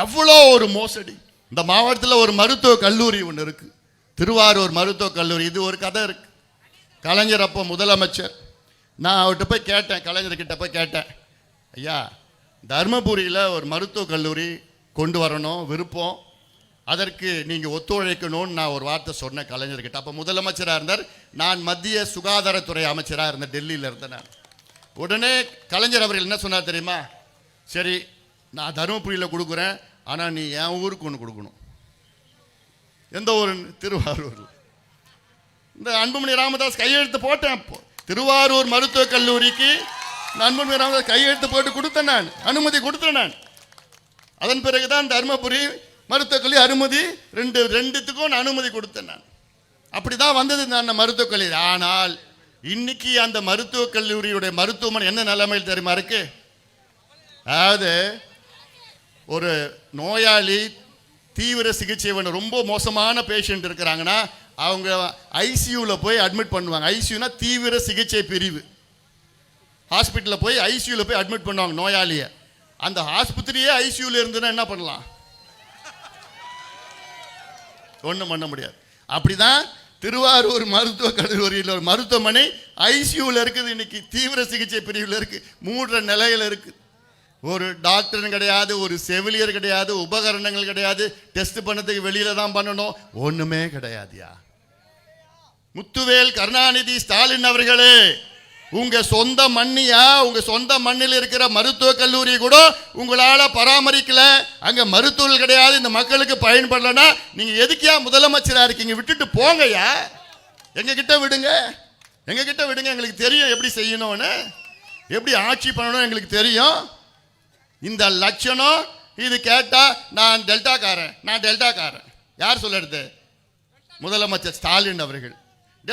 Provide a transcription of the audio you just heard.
எவ்வளோ ஒரு மோசடி. இந்த மாவட்டத்தில் ஒரு மருத்துவ கல்லூரி ஒன்று இருக்கு, திருவாரூர் மருத்துவ கல்லூரி. இது ஒரு கதை இருக்கு. கலைஞர் அப்போ முதலமைச்சர். நான் அவர்கிட்ட போய் கேட்டேன், கலைஞர்கிட்ட போய் கேட்டேன், ஐயா தர்மபுரியில் ஒரு மருத்துவ கல்லூரி கொண்டு வரணும் விருப்பம், அதற்கு நீங்கள் ஒத்துழைக்கணும்னு நான் ஒரு வார்த்தை சொன்னேன் கலைஞர்கிட்ட. அப்போ முதலமைச்சராக இருந்தார், நான் மத்திய சுகாதாரத்துறை அமைச்சராக இருந்தேன், டெல்லியில் இருந்தேன் நான். உடனே கலைஞர் அவர்கள் என்ன சொன்னார் தெரியுமா? சரி நான் தருமபுரியில் கொடுக்குறேன், ஆனால் நீ என் ஊருக்கு ஒன்று கொடுக்கணும். எந்த ஊர்? திருவாரூர். இந்த அன்புமணி ராமதாஸ் கையெழுத்து போட்டேன். அப்போ திருவாரூர் மருத்துவக் கல்லூரிக்கு அன்புமணி ராமதாஸ் கையெழுத்து போட்டு கொடுத்தேன், நான் அனுமதி கொடுத்தேன் நான். அதன் பிறகுதான் தருமபுரி மருத்துவக் கல்லூரி அனுமதி ரெண்டுத்துக்கும் நான் அனுமதி கொடுத்தேன் நான். அப்படிதான் வந்தது நான் மருத்துவக் கல்லூரி. ஆனால் இன்னைக்கு அந்த மருத்துவக் கல்லூரியுடைய மருத்துவமனை என்ன நிலைமையில் தெரியுமா இருக்கு? அதாவது ஒரு நோயாளி தீவிர சிகிச்சை வேணும், ரொம்ப மோசமான பேஷண்ட் இருக்கிறாங்கன்னா அவங்க ஐசியூவில் போய் அட்மிட் பண்ணுவாங்க. ஐசியூனா தீவிர சிகிச்சை பிரிவு. ஹாஸ்பிட்டலில் போய் ஐசியூவில் போய் அட்மிட் பண்ணுவாங்க நோயாளியை. அந்த ஆஸ்பத்திரியே ஐசியூவில் இருந்துன்னா என்ன பண்ணலாம்? ஒன்றும் பண்ண முடியாது. அப்படிதான் திருவாரூர் மருத்துவக் கல்லூரியில் ஒரு மருத்துவமனை ஐசியூவில் இருக்குது, இன்னைக்கு தீவிர சிகிச்சை பிரிவில் இருக்கு, 3 நிலையில் இருக்கு. ஒரு டாக்டரும் கிடையாது, ஒரு செவிலியர் கிடையாது, உபகரணங்கள் கிடையாது, டெஸ்ட் பண்ணதுக்கு வெளியில தான் பண்ணணும், ஒண்ணுமே கிடையாதுயா. முத்துவேல் கருணாநிதி ஸ்டாலின் அவர்களே, உங்க சொந்த மண்ணியா, உங்க சொந்த மண்ணில் இருக்கிற மருத்துவக் கல்லூரி கூட உங்களால பராமரிக்கல, அங்க மருத்துவர்கள் கிடையாது, இந்த மக்களுக்கு பயன்படலன்னா நீங்க எதுக்கியா முதலமைச்சரா இருக்கீங்க? விட்டுட்டு போங்கயா, எங்க கிட்ட விடுங்க, எங்க கிட்ட விடுங்க. எங்களுக்கு தெரியும் எப்படி செய்யணும்னு, எப்படி ஆட்சி பண்ணணும் எங்களுக்கு தெரியும். இந்த லட்சணம் இது கேட்டா நான் டெல்டாக்காரன், நான் டெல்டாக்காரன். யார் சொல்லுறது? முதலமைச்சர் ஸ்டாலின் அவர்கள்.